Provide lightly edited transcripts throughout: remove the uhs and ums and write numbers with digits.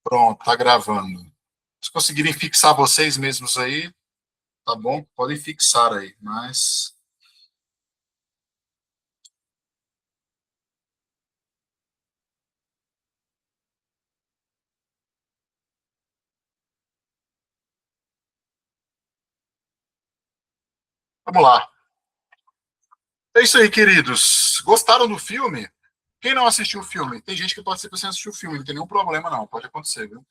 Pronto, tá gravando. Se conseguirem fixar vocês mesmos aí, tá bom? Podem fixar aí, mas vamos lá. É isso aí, queridos. Gostaram do filme? Quem não assistiu o filme? Tem gente que participa sem assistir o filme, não tem nenhum problema, não. Pode acontecer, viu? O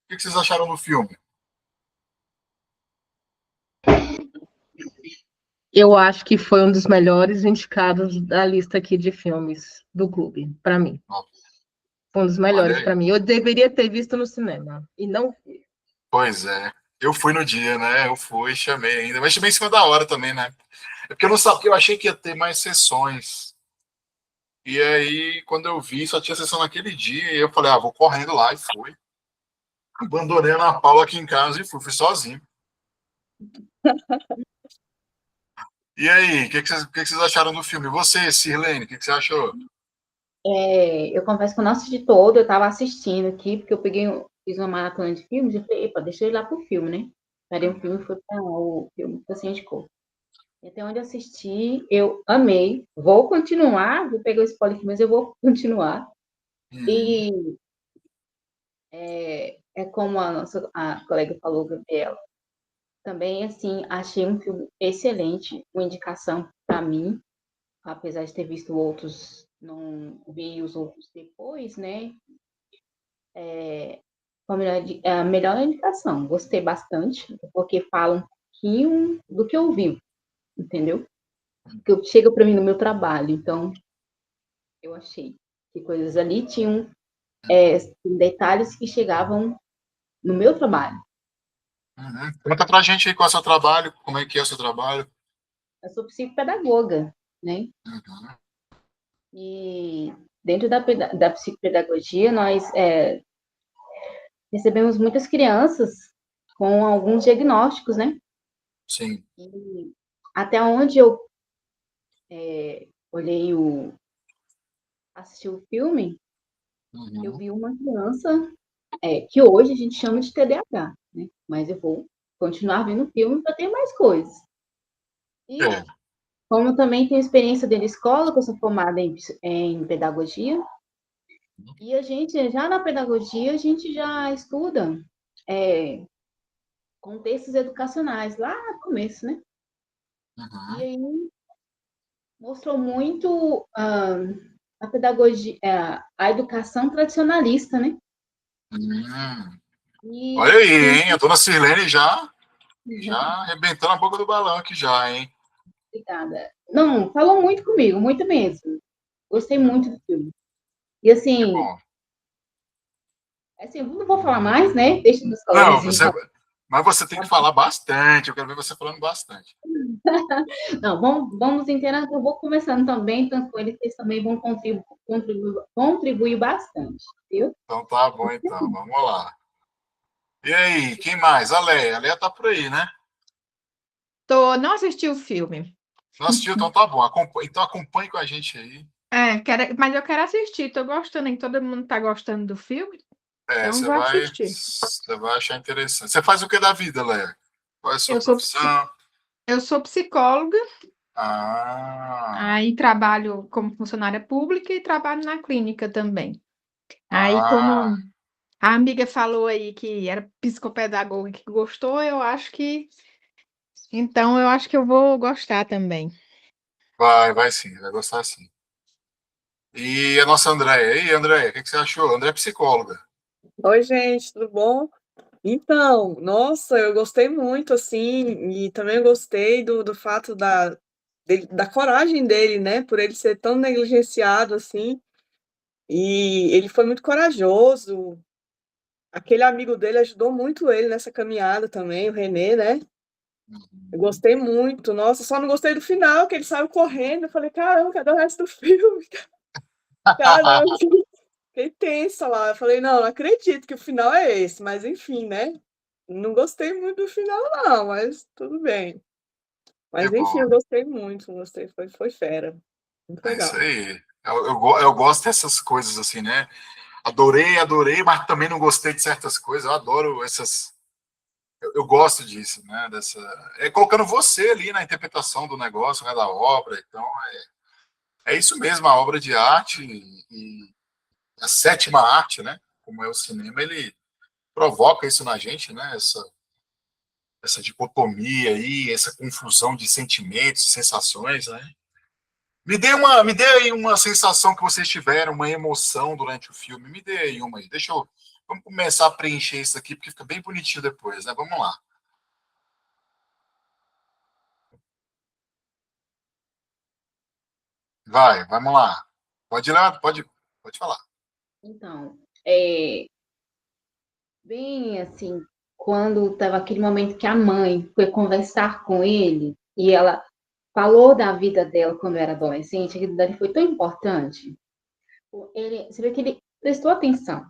que vocês acharam do filme? Eu acho que foi um dos melhores indicados da lista aqui de filmes do clube, para mim. Foi um dos Olha melhores aí. para mim. Eu deveria ter visto no cinema e não vi. Pois é. Eu fui no dia, né? Eu fui, chamei ainda. Mas chamei em cima da hora também, né? É porque eu não sabia, eu achei que ia ter mais sessões. E aí, quando eu vi, só tinha sessão naquele dia. E eu falei, vou correndo lá e fui. Abandonei a Ana Paula aqui em casa e fui sozinho. E aí, o que vocês acharam do filme? Você, Sirlene, o que você achou? Eu confesso que eu não assisti todo, eu estava assistindo aqui, porque eu fiz uma maratona de filmes e falei, epa, deixa eu ir lá pro filme, né? Parei um filme e fui para o filme que você indicou. Até onde eu assisti, eu amei. Vou continuar, vou pegar o spoiler aqui, mas eu vou continuar. E é como a colega falou, Gabriela, também, assim, achei um filme excelente, uma indicação para mim, apesar de ter visto outros, não vi os outros depois, né? A melhor indicação, gostei bastante, porque fala um pouquinho do que eu vivo, entendeu? Que chega para mim no meu trabalho, então eu achei que coisas ali tinham detalhes que chegavam no meu trabalho. Conta pra gente aí qual é o seu trabalho, como é que é o seu trabalho. Eu sou psicopedagoga, né? Uhum. E dentro da psicopedagogia, nós recebemos muitas crianças com alguns diagnósticos, né? Sim. E até onde eu olhei assisti o filme, eu Uhum. vi uma criança que hoje a gente chama de TDAH, né? Mas eu vou continuar vendo o filme para ter mais coisas. E É. como também tenho experiência dentro da escola, que eu sou formada em pedagogia, e a gente, já na pedagogia, a gente já estuda contextos educacionais, lá no começo, né? E Uhum. aí mostrou muito a pedagogia, a educação tradicionalista, né? Hum. E Olha aí, sim, hein? A dona Sirlene já arrebentando a boca do balão aqui já, hein? obrigada. Não, falou muito comigo, muito mesmo. Gostei muito do filme. E Que assim, bom. eu não vou falar mais, né? Deixa meus Não, colegas mas você tem que falar bastante. Eu quero ver você falando bastante. Não, vamos interagir. Eu vou conversando também, tanto com eles, que eles também vão contribuir bastante, viu? Então tá bom, então. Vamos lá. E aí, quem mais? A Leia. A Leia tá por aí, né? Não assisti o filme. Não assistiu? Então tá bom. Então acompanhe com a gente aí. Mas eu quero assistir. Tô gostando, hein? Todo mundo tá gostando do filme, então Você vou vai, assistir. você vai achar interessante. Você faz o que da vida, Leia? Qual é a sua Eu sou, profissão? eu sou psicóloga, Ah, aí trabalho como funcionária pública e trabalho na clínica também. Aí, ah, como a amiga falou aí que era psicopedagoga que gostou, então eu acho que eu vou gostar também. vai sim, vai gostar sim. E a nossa Andréia. E aí, Andréia, o que você achou? Andréia é psicóloga. Oi, gente, tudo bom? Então, nossa, eu gostei muito, assim, e também gostei do fato da coragem dele, né? Por ele ser tão negligenciado, assim, e ele foi muito corajoso. Aquele amigo dele ajudou muito ele nessa caminhada também, o Renê, né? Eu Uhum. gostei muito, nossa, só não gostei do final, que ele saiu correndo. Eu falei, caramba, cadê o resto do filme? Caramba, fiquei tensa lá. Eu falei, não acredito que o final é esse, mas enfim, né? Não gostei muito do final, não, mas tudo bem. Que Mas enfim, bom. eu gostei muito, gostei, foi fera. Muito É isso legal. aí. Eu gosto dessas coisas assim, né? adorei, mas também não gostei de certas coisas. Eu adoro essas. Eu gosto disso, né? Colocando você ali na interpretação do negócio, né, da obra. Então, é isso mesmo, a obra de arte e a sétima arte, né? Como é o cinema, ele provoca isso na gente, né? Essa dicotomia aí, essa confusão de sentimentos, sensações, né? Me dê aí uma sensação que vocês tiveram, uma emoção durante o filme. Me dê aí uma aí. Vamos começar a preencher isso aqui, porque fica bem bonitinho depois, né? Vamos lá. Vamos lá. Pode ir lá, pode falar. Então, bem assim, quando estava aquele momento que a mãe foi conversar com ele e ela falou da vida dela quando era adolescente, aquilo dali foi tão importante. Você vê que ele prestou atenção.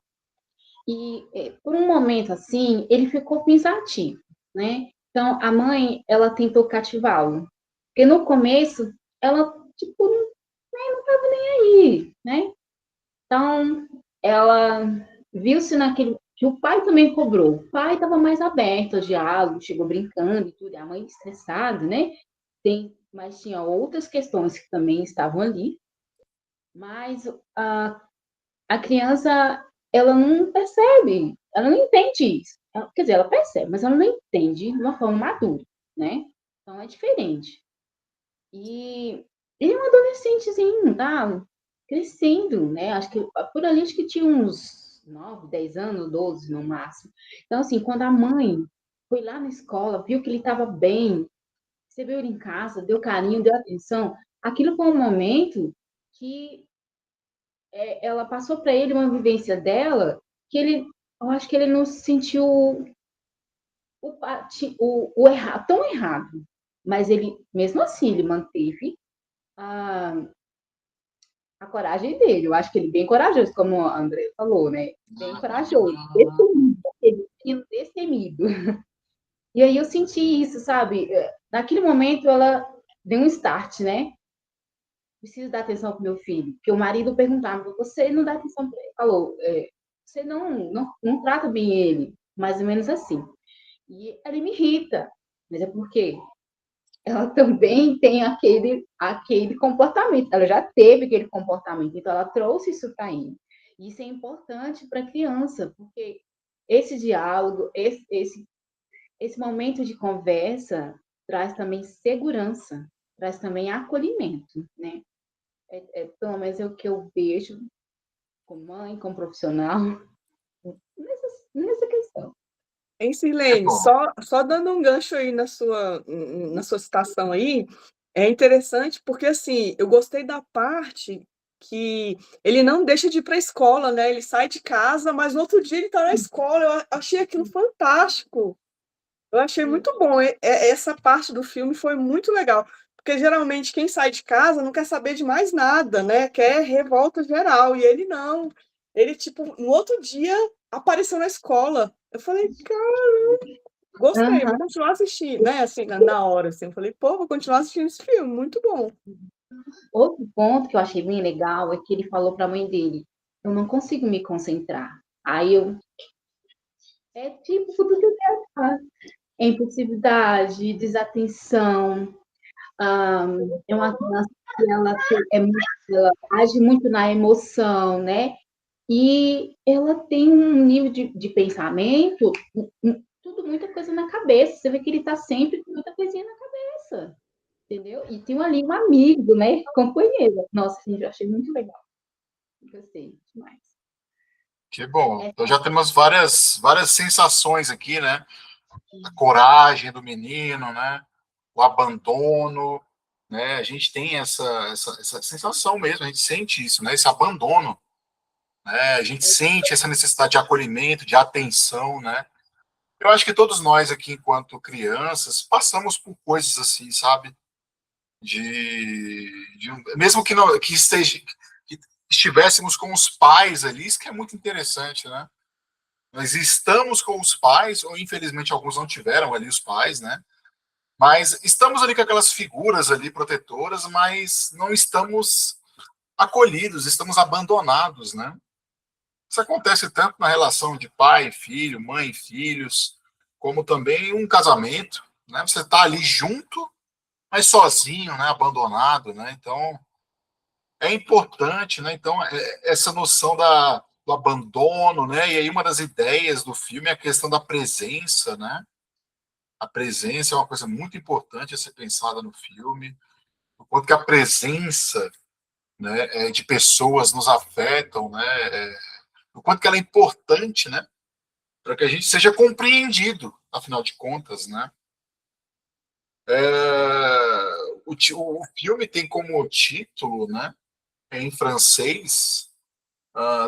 E por um momento assim, ele ficou pensativo, né? Então, a mãe, ela tentou cativá-lo. Porque no começo, ela, tipo, não estava nem aí, né? Então, ela viu-se naquele. Que o pai também cobrou. O pai estava mais aberto ao diálogo, chegou brincando e tudo. E a mãe estressada, né? Mas tinha outras questões que também estavam ali. Mas a criança, ela não percebe, ela não entende isso. Quer dizer, ela percebe, mas ela não entende de uma forma madura, né? Então é diferente. E ele é um adolescentezinho, tá? Crescendo, né? Acho que por ali acho que tinha uns 9, 10 anos, 12 no máximo. Então, assim, quando a mãe foi lá na escola, viu que ele estava bem, recebeu ele em casa, deu carinho, deu atenção, aquilo foi um momento que ela passou para ele uma vivência dela que eu acho que ele não se sentiu tão errado, mas ele, mesmo assim, ele manteve a, a coragem dele. Eu acho que ele é bem corajoso, como a André falou, né? Bem corajoso, destemido. E aí eu senti isso, sabe? Naquele momento ela deu um start, né? Preciso dar atenção para meu filho. Porque o marido perguntava, você não dá atenção para ele? Falou, você não trata bem ele, mais ou menos assim. E ele me irrita, mas é porque ela também tem aquele comportamento, ela já teve aquele comportamento, então ela trouxe isso para ele. Isso é importante para a criança, porque esse diálogo, esse momento de conversa traz também segurança, traz também acolhimento, né? Pelo menos é o que eu vejo como mãe, como profissional, nessa questão. Hein, Sirlene, só dando um gancho aí na sua citação aí, é interessante porque, assim, eu gostei da parte que ele não deixa de ir para a escola, né? Ele sai de casa, mas no outro dia ele está na escola. Eu achei aquilo fantástico. Eu achei muito bom. Essa parte do filme foi muito legal. Porque geralmente quem sai de casa não quer saber de mais nada, né? Quer revolta geral. E ele não. Ele, tipo, no outro dia apareceu na escola. Eu falei, cara, gostei, vou continuar assistindo, né? Assim, na hora, assim. Eu falei, pô, vou continuar assistindo esse filme, muito bom. Outro ponto que eu achei bem legal é que ele falou para a mãe dele: eu não consigo me concentrar. Aí é tipo tudo que eu quero falar. É impulsividade, desatenção, é uma criança que ela age muito na emoção, né? E ela tem um nível de pensamento, muita coisa na cabeça. Você vê que ele está sempre com muita coisinha na cabeça, entendeu? E tem ali um amigo, né? Companheiro. Nossa, gente, eu achei muito legal. Gostei demais. Que bom. Então já temos várias sensações aqui, né? A coragem do menino, né? O abandono, né? A gente tem essa sensação mesmo, a gente sente isso, né? Esse abandono, né? A gente sente essa necessidade de acolhimento, de atenção, né? Eu acho que todos nós aqui, enquanto crianças, passamos por coisas assim, sabe? Mesmo que não que estivéssemos com os pais ali, isso que é muito interessante, né? Nós estamos com os pais, ou infelizmente alguns não tiveram ali os pais, né? Mas estamos ali com aquelas figuras ali protetoras, mas não estamos acolhidos, estamos abandonados, né? Isso acontece tanto na relação de pai e filho, mãe e filhos, como também um casamento, né? Você está ali junto, mas sozinho, né? Abandonado, né? Então, é importante, né? Então, essa noção do abandono, né? E aí uma das ideias do filme é a questão da presença, né? A presença é uma coisa muito importante a ser pensada no filme, o quanto que a presença, né, de pessoas nos afetam, né? O quanto que ela é importante, né? Para que a gente seja compreendido, afinal de contas, né? O filme tem como título, né? Em francês,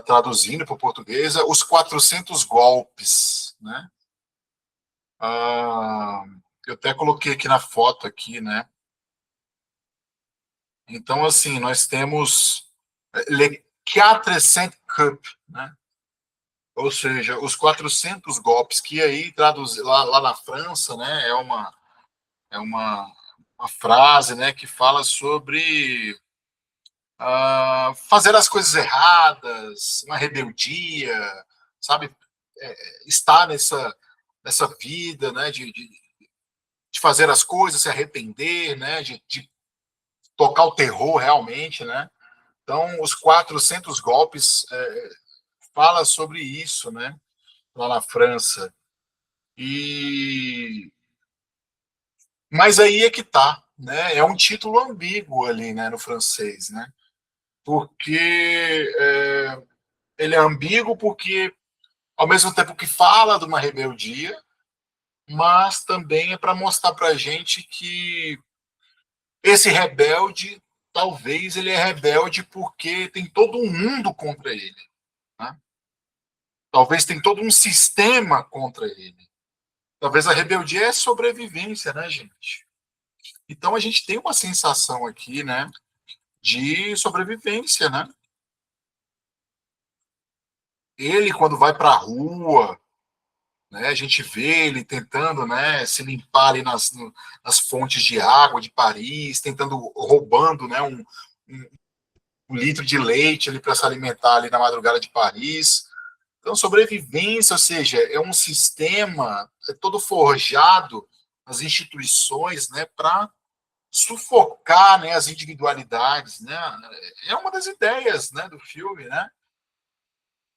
traduzindo para o português, Os 400 Golpes, né? Eu até coloquei aqui na foto aqui, né? Então, assim, nós temos Les 400 Coups, né? Ou seja, os 400 golpes, que aí traduzir lá na França, né? É uma frase, né? Que fala sobre fazer as coisas erradas, uma rebeldia, sabe? Estar nessa vida, né? De fazer as coisas, se arrepender, né? De tocar o terror realmente, né? Então, os 400 golpes fala sobre isso, né? Lá na França. Mas aí é que tá, né? É um título ambíguo ali, né? No francês, né? Porque ele é ambíguo porque ao mesmo tempo que fala de uma rebeldia, mas também é para mostrar para a gente que esse rebelde, talvez ele é rebelde porque tem todo um mundo contra ele, né? Talvez tem todo um sistema contra ele. Talvez a rebeldia é sobrevivência, né, gente? Então a gente tem uma sensação aqui, né, de sobrevivência, né? Ele quando vai para a rua, né, a gente vê ele tentando, né, se limpar ali nas fontes de água de Paris, tentando roubando, né, um litro de leite ali para se alimentar ali na madrugada de Paris. Então, sobrevivência, ou seja, é um sistema todo forjado nas instituições, né, para sufocar, né, as individualidades, né? É uma das ideias, né, do filme, né?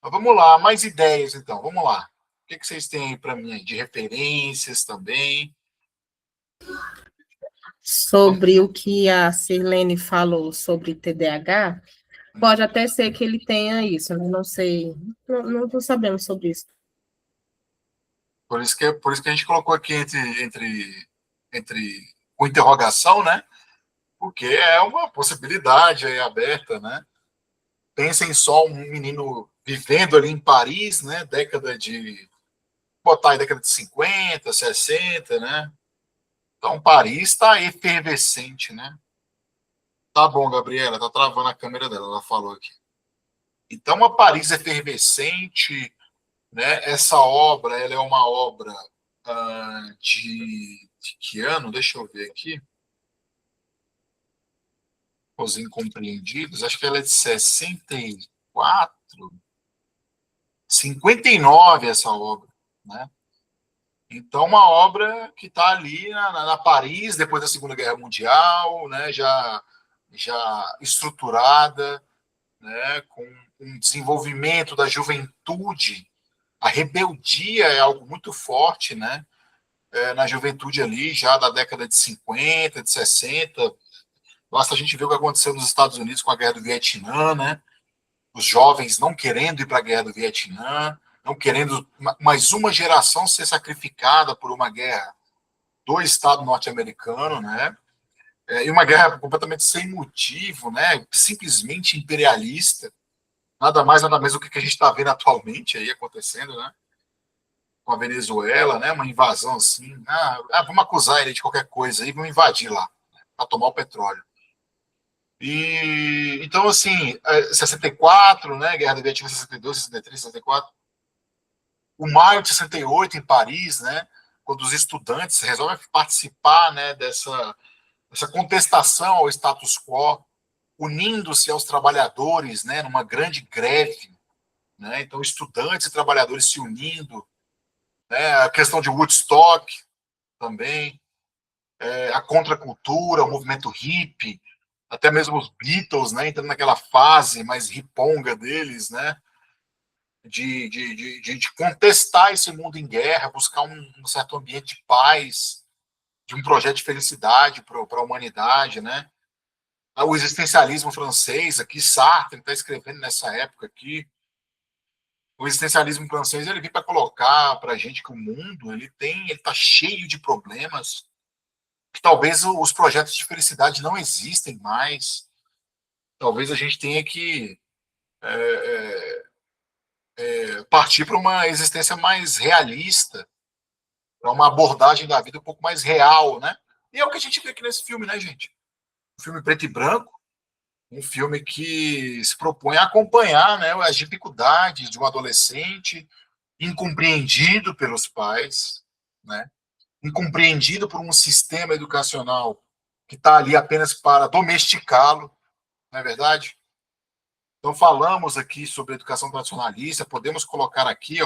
Mas vamos lá, mais ideias então. Vamos lá. O que vocês têm aí para mim de referências também? Sobre o que a Sirlene falou sobre TDAH, pode até ser que ele tenha isso, eu não sei, não estou sabendo sobre isso. Por isso que a gente colocou aqui entre com interrogação, né? Porque é uma possibilidade aí aberta, né? Pensem só um menino vivendo ali em Paris, né? Botar aí década de 50, 60, né? Então Paris está efervescente, né? Tá bom, Gabriela, tá travando a câmera dela, ela falou aqui. Então a Paris efervescente, né? Essa obra, ela é uma obra de que ano? Deixa eu ver aqui. Os Incompreendidos, acho que ela é de 64, 59 essa obra, né? Então, uma obra que está ali na Paris, depois da Segunda Guerra Mundial, né? Já estruturada, né? Com um desenvolvimento da juventude. A rebeldia é algo muito forte, né? Na juventude ali, já da década de 50, de 60. Basta a gente ver o que aconteceu nos Estados Unidos com a Guerra do Vietnã, né? Os jovens não querendo ir para a Guerra do Vietnã, não querendo mais uma geração ser sacrificada por uma guerra do Estado norte-americano, né? E uma guerra completamente sem motivo, né? Simplesmente imperialista. Nada mais, nada menos do que a gente está vendo atualmente aí acontecendo, né? Com a Venezuela, né? Uma invasão assim. Vamos acusar ele de qualquer coisa aí, vamos invadir lá, né? Para tomar o petróleo. E então, assim, 64, né? Guerra do Vietnã, 62, 63, 64. O maio de 68 em Paris, né? Quando os estudantes resolvem participar, né? Dessa contestação ao status quo, unindo-se aos trabalhadores, né? Numa grande greve, né? Então, estudantes e trabalhadores se unindo, né? A questão de Woodstock também, a contracultura, o movimento hippie, até mesmo os Beatles, né? Entrando naquela fase mais riponga deles, né? De contestar esse mundo em guerra, buscar um certo ambiente de paz, de um projeto de felicidade para a humanidade, né? O existencialismo francês aqui, Sartre está escrevendo nessa época aqui. O existencialismo francês ele vem para colocar para a gente que o mundo ele está cheio de problemas, que talvez os projetos de felicidade não existem mais. Talvez a gente tenha que partir para uma existência mais realista, para uma abordagem da vida um pouco mais real, né? E é o que a gente vê aqui nesse filme, né, gente? Um filme preto e branco, um filme que se propõe a acompanhar, né, as dificuldades de um adolescente incompreendido pelos pais, né? Incompreendido por um sistema educacional que está ali apenas para domesticá-lo, não é verdade? Então, falamos aqui sobre educação tradicionalista, podemos colocar aqui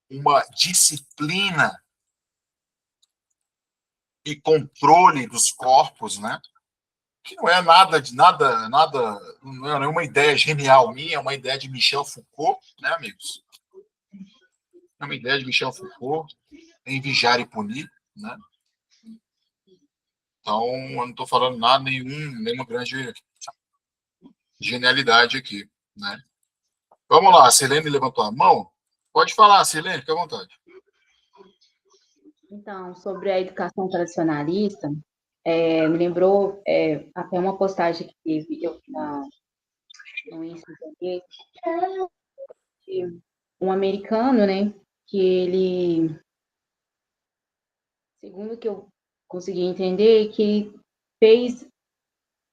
uma disciplina e controle dos corpos, né? Que não é nada, não é nenhuma ideia genial minha, é uma ideia de Michel Foucault, né, amigos? É uma ideia de Michel Foucault em Vigiar e Punir, né? Então, eu não estou falando nada, nenhuma grande genialidade aqui, né? Vamos lá, a Silene levantou a mão. Pode falar, Silene, fica à vontade. Então, sobre a educação tradicionalista, me lembrou até uma postagem que teve eu no Insta, de um americano, né, que ele, segundo o que eu consegui entender, que fez,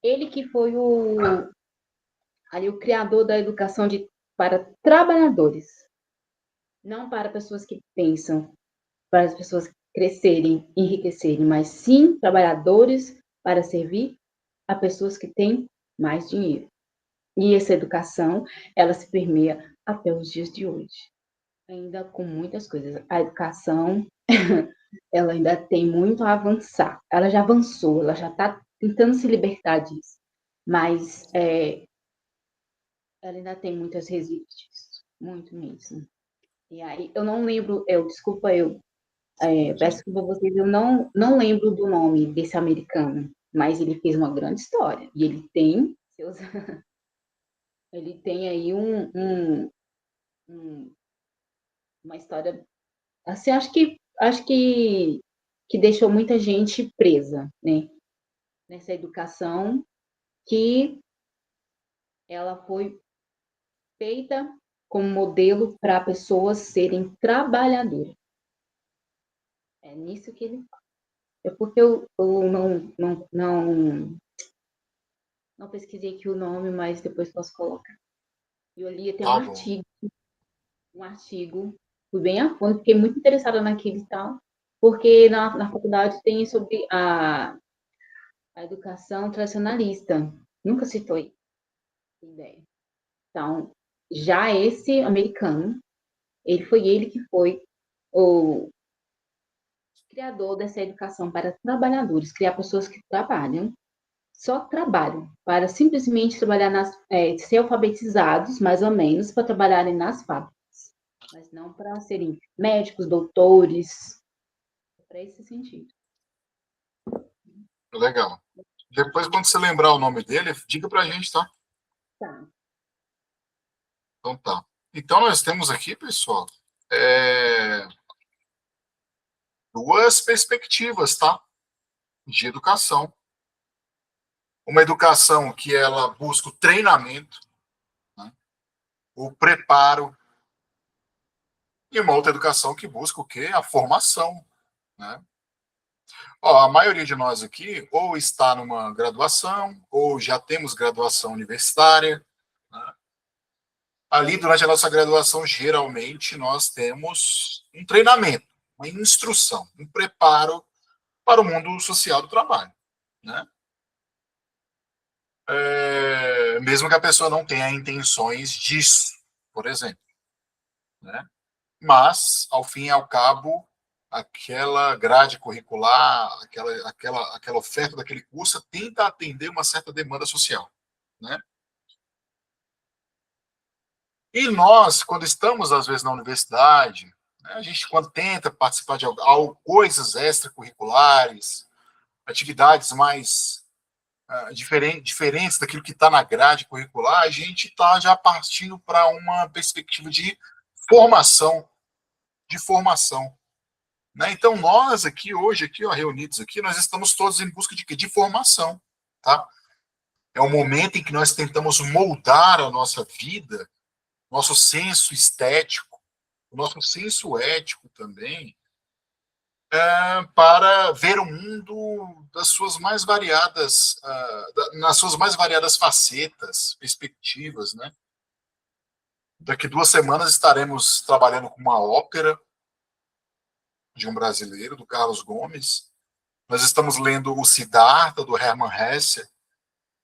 ele que foi ali o criador da educação para trabalhadores, não para pessoas que pensam, para as pessoas crescerem, enriquecerem, mas sim trabalhadores para servir a pessoas que têm mais dinheiro. E essa educação, ela se permeia até os dias de hoje, ainda com muitas coisas. A educação, ela ainda tem muito a avançar. Ela já avançou, ela já está tentando se libertar disso, mas ela ainda tem muitas resíduos, muito mesmo. E aí, eu não lembro, peço desculpa a vocês, eu não lembro do nome desse americano, mas ele fez uma grande história. E ele tem seus. Ele tem aí uma história. Assim, acho que deixou muita gente presa, né? Nessa educação que ela foi feita como modelo para pessoas serem trabalhadoras. É nisso que ele fala. É porque eu não pesquisei aqui o nome, mas depois posso colocar. Eu li até um artigo, fui bem a fundo, fiquei muito interessada naquilo e tal, porque na faculdade tem sobre a educação tradicionalista. Nunca citou essa ideia. Então, já esse americano, ele que foi o criador dessa educação para trabalhadores, criar pessoas que só trabalham, para simplesmente trabalhar ser alfabetizados, mais ou menos, para trabalharem nas fábricas, mas não para serem médicos, doutores, para esse sentido. Legal. Depois, quando você lembrar o nome dele, diga para a gente, tá? Tá. Então tá. Então nós temos aqui, pessoal, duas perspectivas, tá? De educação. Uma educação que ela busca o treinamento, né? O preparo, e uma outra educação que busca o quê? A formação, né? A maioria de nós aqui ou está numa graduação, ou já temos graduação universitária, né? Ali, durante a nossa graduação, geralmente, nós temos um treinamento, uma instrução, um preparo para o mundo social do trabalho, né? Mesmo que a pessoa não tenha intenções disso, por exemplo, né? Mas, ao fim e ao cabo, aquela grade curricular, aquela oferta daquele curso tenta atender uma certa demanda social, né? E nós, quando estamos, às vezes, na universidade, né, a gente, quando tenta participar de coisas extracurriculares, atividades mais diferentes daquilo que está na grade curricular, a gente está já partindo para uma perspectiva de formação, né? Então, nós aqui, hoje, aqui, ó, reunidos aqui, nós estamos todos em busca de quê? De formação, tá? É um momento em que nós tentamos moldar a nossa vida, nosso senso estético, o nosso senso ético também, para ver o mundo das suas mais variadas, nas suas mais variadas facetas, perspectivas, né? Daqui 2 semanas estaremos trabalhando com uma ópera de um brasileiro, do Carlos Gomes. Nós estamos lendo o Siddhartha, do Hermann Hesse,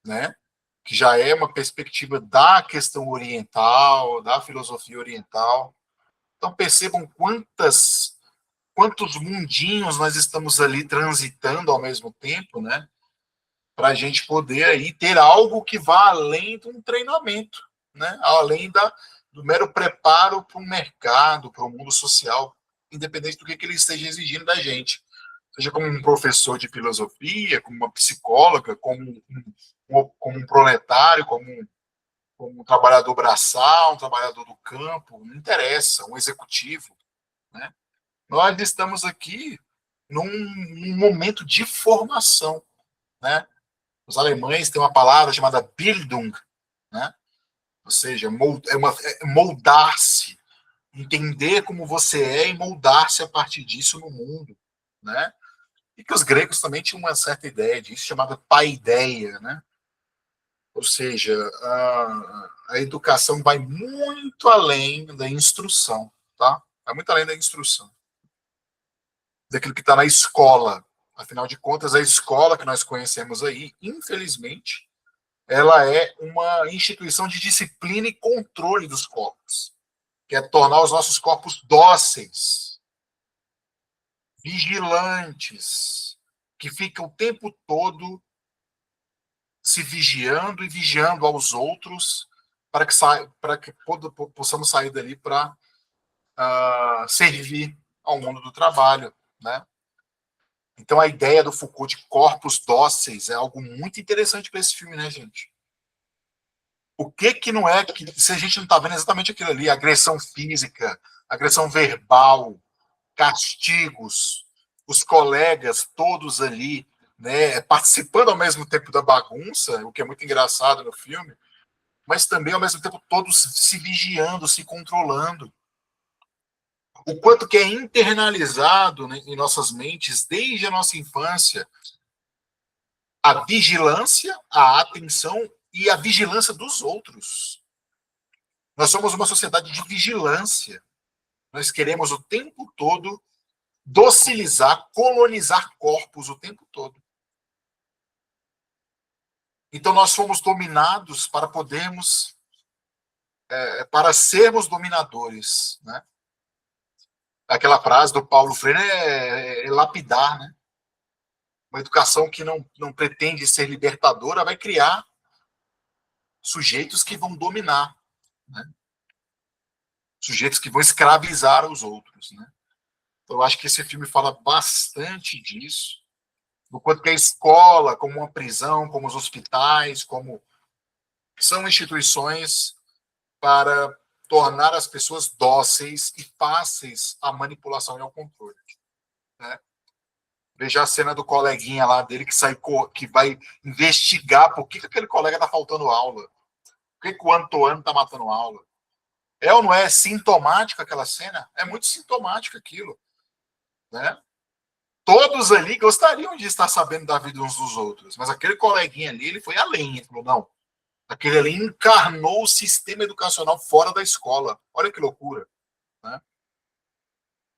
né? Que já é uma perspectiva da questão oriental, da filosofia oriental. Então percebam quantos mundinhos nós estamos ali transitando ao mesmo tempo, né? Para a gente poder aí ter algo que vá além de um treinamento, né? Além do mero preparo para um mercado, para o mundo social, independente do que ele esteja exigindo da gente. Seja como um professor de filosofia, como uma psicóloga, como um proletário, como um trabalhador braçal, um trabalhador do campo, não interessa, um executivo, né? Nós estamos aqui num momento de formação, né? Os alemães têm uma palavra chamada Bildung, né? Ou seja, moldar-se, entender como você é e moldar-se a partir disso no mundo, né? E que os gregos também tinham uma certa ideia disso, chamada paideia, né? Ou seja, a educação vai muito além da instrução, tá? Vai muito além da instrução, daquilo que está na escola. Afinal de contas, a escola que nós conhecemos aí, infelizmente, ela é uma instituição de disciplina e controle dos corpos, que é tornar os nossos corpos dóceis, vigilantes, que ficam o tempo todo se vigiando e vigiando aos outros para que possamos sair dali para servir ao mundo do trabalho, né? Então a ideia do Foucault de corpos dóceis é algo muito interessante para esse filme, né, gente? O que não é que se a gente não está vendo exatamente aquilo ali, agressão física, agressão verbal, castigos, os colegas todos ali, né, participando ao mesmo tempo da bagunça, o que é muito engraçado no filme, mas também ao mesmo tempo todos se vigiando, se controlando. O quanto que é internalizado, né, em nossas mentes desde a nossa infância a vigilância, a atenção e a vigilância dos outros. Nós somos uma sociedade de vigilância. Nós queremos o tempo todo docilizar, colonizar corpos o tempo todo. Então nós fomos dominados para podermos, para sermos dominadores, né? Aquela frase do Paulo Freire é lapidar, né? Uma educação que não pretende ser libertadora vai criar sujeitos que vão dominar, né? Sujeitos que vão escravizar os outros, né? Então, eu acho que esse filme fala bastante disso, do quanto que a escola, como uma prisão, como os hospitais, como são instituições para tornar as pessoas dóceis e fáceis à manipulação e ao controle, né? Veja a cena do coleguinha lá dele que vai investigar por que aquele colega está faltando aula, por que o Antoine está matando aula. É ou não é sintomática aquela cena? É muito sintomática aquilo, né? Todos ali gostariam de estar sabendo da vida uns dos outros, mas aquele coleguinha ali, ele foi além, ele falou, não, aquele ali encarnou o sistema educacional fora da escola. Olha que loucura, né?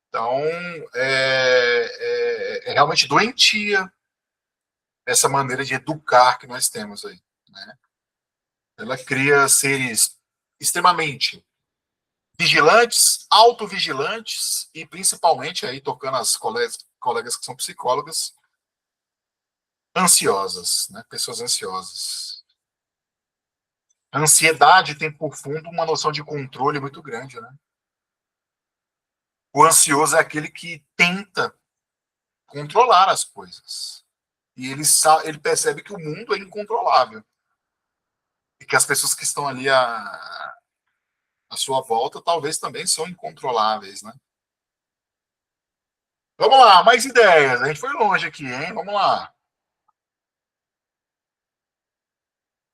Então, é realmente doentia essa maneira de educar que nós temos aí, né? Ela cria seres extremamente vigilantes, autovigilantes e principalmente, aí tocando as colegas que são psicólogas, ansiosas, né? Pessoas ansiosas. A ansiedade tem por fundo uma noção de controle muito grande, né? O ansioso é aquele que tenta controlar as coisas. E ele percebe que o mundo é incontrolável. E que as pessoas que estão ali à sua volta talvez também são incontroláveis, né? Vamos lá, mais ideias. A gente foi longe aqui, hein? Vamos lá.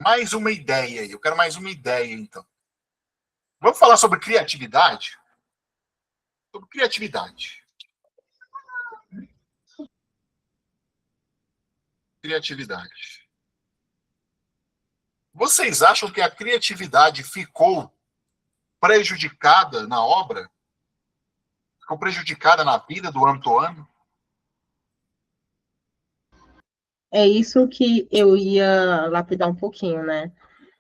Mais uma ideia aí. Eu quero mais uma ideia, então. Vamos falar sobre criatividade? Sobre criatividade. Criatividade. Vocês acham que a criatividade ficou prejudicada na obra? Ficou prejudicada na vida do Antoine? É isso que eu ia lapidar um pouquinho, né?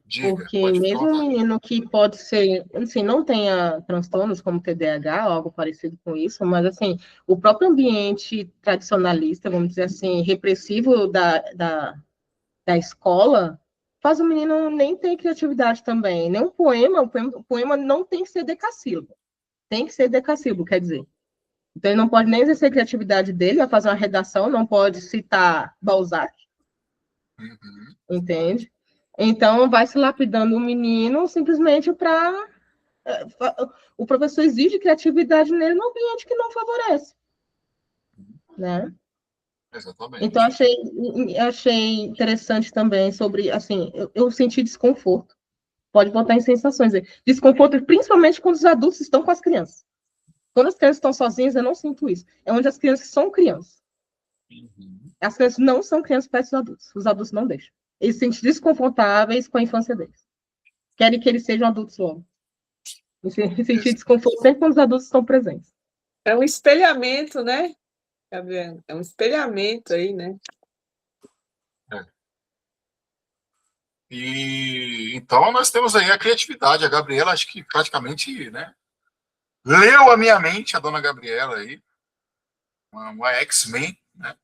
Diga, Porque mesmo um menino que pode ser, assim, não tenha transtornos como TDAH ou algo parecido com isso, mas, assim, o próprio ambiente tradicionalista, vamos dizer assim, repressivo da escola, faz o menino nem ter criatividade também. Nem um poema não tem que ser decassílabo. Tem que ser decassílabo, quer dizer. Então, ele não pode nem exercer a criatividade dele, vai fazer uma redação, não pode citar Balzac, entende? Então, vai se lapidando o menino simplesmente para... O professor exige criatividade nele num ambiente que não favorece, né? Exatamente. Então, achei interessante também sobre, assim, eu senti desconforto. Pode botar em sensações. Desconforto, principalmente quando os adultos estão com as crianças. Quando as crianças estão sozinhas, eu não sinto isso. É onde as crianças são crianças. As crianças não são crianças perto dos adultos. Os adultos não deixam. Eles se sentem desconfortáveis com a infância deles. Querem que eles sejam adultos logo. E sentir desconforto sempre quando os adultos estão presentes. É um espelhamento, né, Gabriela? É um espelhamento aí, né? E então nós temos aí a criatividade. A Gabriela, acho que praticamente, né, leu a minha mente, a dona Gabriela aí, uma X-Men, né?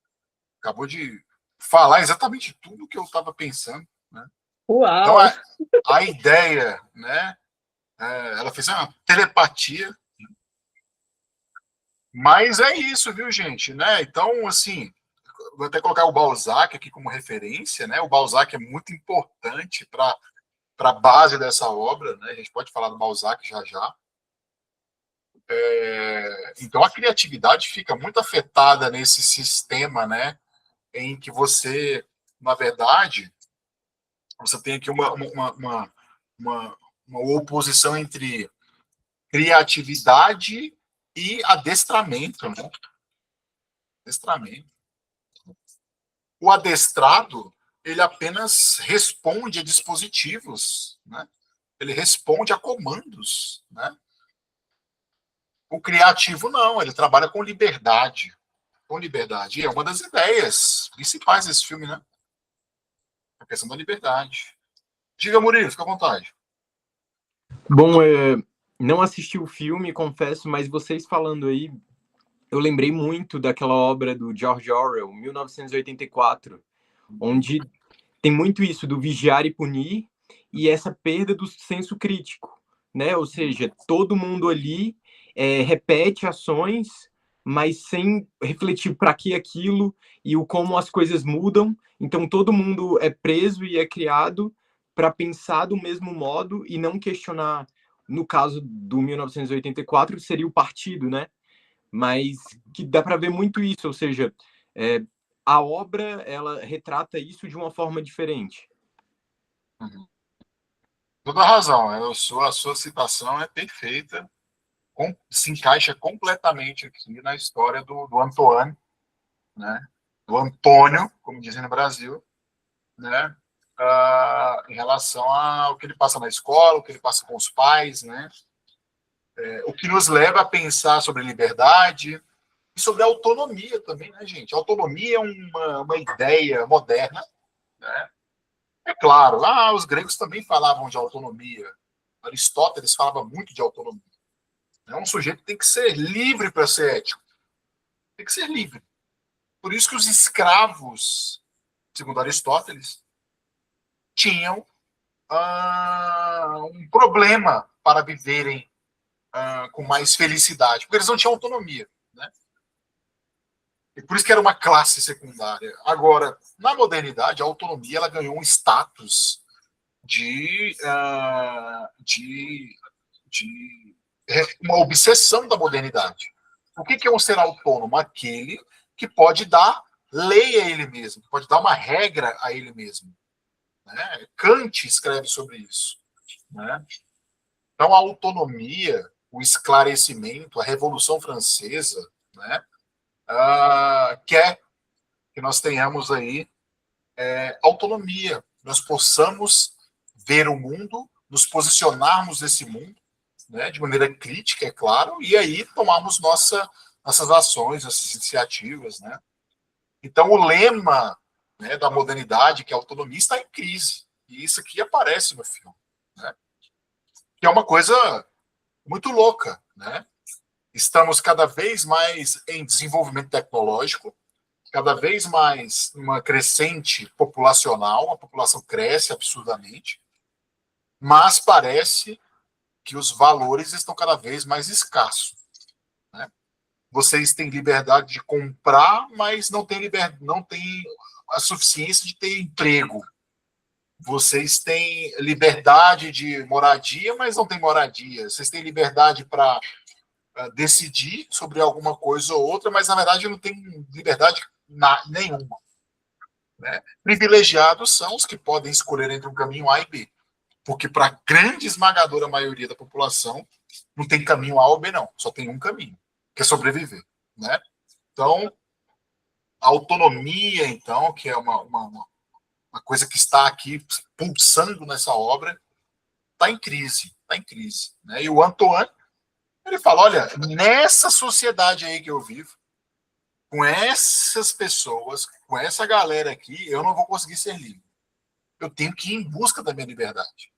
Acabou de falar exatamente tudo que eu estava pensando, né? Uau! Então a ideia, né? Ela fez uma telepatia, mas é isso, viu, gente, né? Então, assim, vou até colocar o Balzac aqui como referência, né? O Balzac é muito importante para a base dessa obra, né? A gente pode falar do Balzac já já. Então a criatividade fica muito afetada nesse sistema, né? Em que você, na verdade, você tem aqui uma oposição entre criatividade e adestramento, né? Adestramento. O adestrado, ele apenas responde a dispositivos, né? Ele responde a comandos, né? O criativo não, ele trabalha com liberdade. Com liberdade. E é uma das ideias principais desse filme, né? A questão da liberdade. Diga, Murilo, fica à vontade. Bom, não assisti o filme, confesso, mas vocês falando aí, eu lembrei muito daquela obra do George Orwell, 1984, onde tem muito isso do vigiar e punir e essa perda do senso crítico, né? Ou seja, todo mundo ali repete ações, mas sem refletir para que aquilo e o como as coisas mudam. Então, todo mundo é preso e é criado para pensar do mesmo modo e não questionar. No caso do 1984, seria o partido, né? Mas que dá para ver muito isso, ou seja, a obra ela retrata isso de uma forma diferente. Toda razão, a sua citação é perfeita, se encaixa completamente aqui na história do Antoine, né? Do Antônio, como dizem no Brasil, né? Em relação ao que ele passa na escola, o que ele passa com os pais, né? O que nos leva a pensar sobre liberdade e sobre autonomia também, né, gente? Autonomia é uma ideia moderna, né? É claro, os gregos também falavam de autonomia. Aristóteles falava muito de autonomia. É um sujeito que tem que ser livre para ser ético. Tem que ser livre. Por isso que os escravos, segundo Aristóteles, tinham um problema para viverem com mais felicidade, porque eles não tinham autonomia, né? E por isso que era uma classe secundária. Agora, na modernidade, a autonomia ela ganhou um status de uma obsessão da modernidade. O que é um ser autônomo? Aquele que pode dar lei a ele mesmo, que pode dar uma regra a ele mesmo. Né? Kant escreve sobre isso. Né? Então, a autonomia, o esclarecimento, a Revolução Francesa, né, quer que nós tenhamos aí autonomia, nós possamos ver o mundo, nos posicionarmos nesse mundo, né, de maneira crítica, é claro, e aí tomarmos nossas ações, nossas iniciativas. Né? Então, o lema, né, da modernidade, que é a autonomia, está em crise. E isso aqui aparece no filme. Né? Que é uma coisa muito louca. Né? Estamos cada vez mais em desenvolvimento tecnológico, cada vez mais uma crescente populacional, a população cresce absurdamente, mas parece que os valores estão cada vez mais escassos. Né? Vocês têm liberdade de comprar, mas não têm a suficiência de ter emprego. Vocês têm liberdade de moradia, mas não têm moradia. Vocês têm liberdade para decidir sobre alguma coisa ou outra, mas na verdade não tem liberdade nenhuma. Né? Privilegiados são os que podem escolher entre um caminho A e B. Porque para a grande esmagadora maioria da população, não tem caminho A ou B, não. Só tem um caminho, que é sobreviver. Né? Então, a autonomia, então, que é uma coisa que está aqui pulsando nessa obra, está em crise. Está em crise. Né? E o Antoine, ele fala, olha, nessa sociedade aí que eu vivo, com essas pessoas, com essa galera aqui, eu não vou conseguir ser livre. Eu tenho que ir em busca da minha liberdade.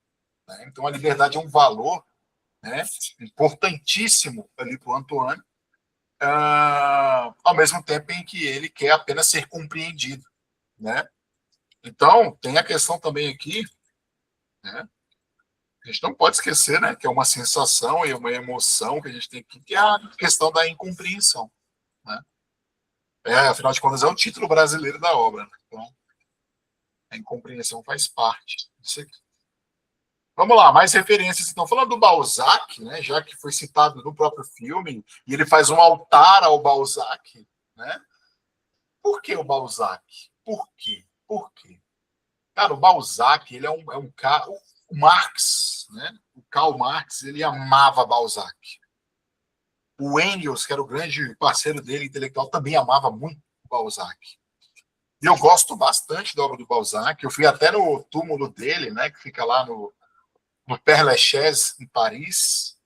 Né? Então, a liberdade é um valor, né, importantíssimo ali para o Antoine, ao mesmo tempo em que ele quer apenas ser compreendido. Né? Então, tem a questão também aqui, né, a gente não pode esquecer, né, que é uma sensação e uma emoção que a gente tem aqui, que é a questão da incompreensão. Né? Afinal de contas, é o título brasileiro da obra. Né? Então, a incompreensão faz parte disso aqui. Vamos lá, mais referências. Então, falando do Balzac, né, já que foi citado no próprio filme, e ele faz um altar ao Balzac. Né? Por que o Balzac? Por quê? Por quê? Cara, o Balzac, ele é um cara... O Marx, né? O Karl Marx, ele amava Balzac. O Engels, que era o grande parceiro dele intelectual, também amava muito o Balzac. E eu gosto bastante da obra do Balzac. Eu fui até no túmulo dele, né, que fica lá no Père Lachaise, em Paris.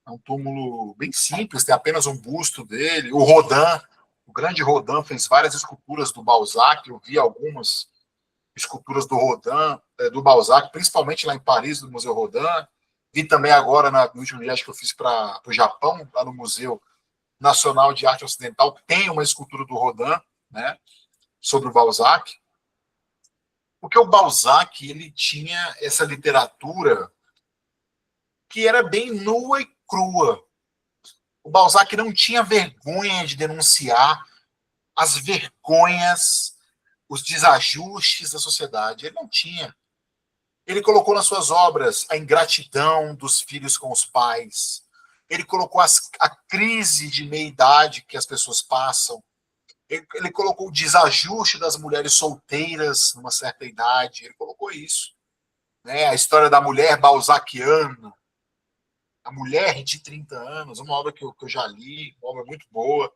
É um túmulo bem simples, tem apenas um busto dele. O Rodin, o grande Rodin, fez várias esculturas do Balzac. Eu vi algumas esculturas do Rodin, do Balzac, principalmente lá em Paris, no Museu Rodin. Vi também agora, no último viagem que eu fiz para o Japão, lá no Museu Nacional de Arte Ocidental, tem uma escultura do Rodin, né, sobre o Balzac. Porque o Balzac, ele tinha essa literatura que era bem nua e crua. O Balzac não tinha vergonha de denunciar as vergonhas, os desajustes da sociedade. Ele não tinha. Ele colocou nas suas obras a ingratidão dos filhos com os pais. Ele colocou a crise de meia-idade que as pessoas passam. Ele colocou o desajuste das mulheres solteiras numa certa idade. Ele colocou isso. Né? A história da mulher balzaquiana, a mulher de 30 anos, uma obra que eu já li, uma obra muito boa.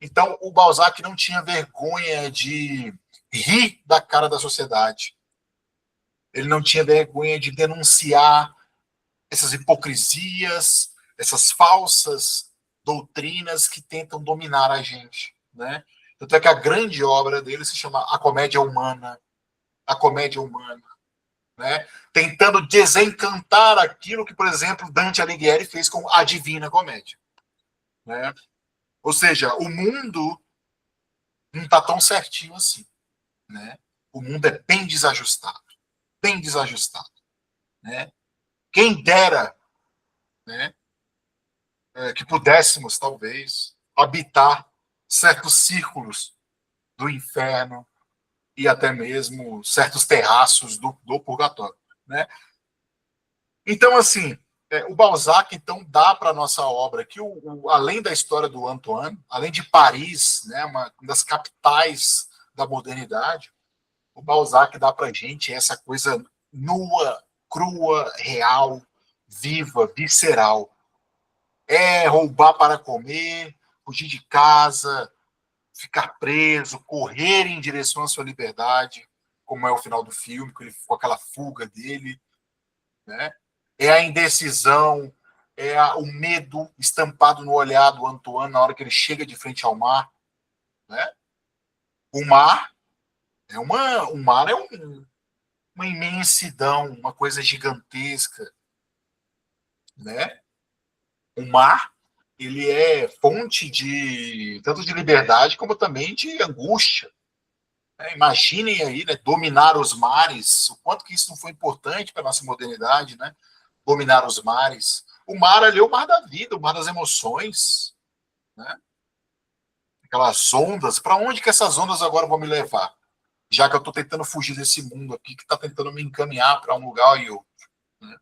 Então, o Balzac não tinha vergonha de rir da cara da sociedade. Ele não tinha vergonha de denunciar essas hipocrisias, essas falsas doutrinas que tentam dominar a gente. Né? Tanto é que a grande obra dele se chama A Comédia Humana. A Comédia Humana. né? Tentando desencantar aquilo que, por exemplo, Dante Alighieri fez com a Divina Comédia, né? Ou seja, o mundo não está tão certinho assim, né? O mundo é bem desajustado, né? Quem dera, né, que pudéssemos, talvez, habitar certos círculos do inferno e até mesmo certos terraços do purgatório, né? Então, assim, o Balzac, então, dá para a nossa obra aqui, além da história do Antoine, além de Paris, né, uma das capitais da modernidade, o Balzac dá para a gente essa coisa nua, crua, real, viva, visceral. É roubar para comer, fugir de casa, ficar preso, correr em direção à sua liberdade, como é o final do filme, com aquela fuga dele, né? É a indecisão, o medo estampado no olhar do Antoine na hora que ele chega de frente ao mar, né? O mar é uma imensidão, uma coisa gigantesca, né? O mar, ele é fonte de tanto de liberdade como também de angústia. Né? Imaginem aí, né, dominar os mares, o quanto que isso não foi importante para a nossa modernidade, né? Dominar os mares. O mar ali é o mar da vida, o mar das emoções, né? Aquelas ondas. Para onde que essas ondas agora vão me levar? Já que eu estou tentando fugir desse mundo aqui que está tentando me encaminhar para um lugar e outro. Né?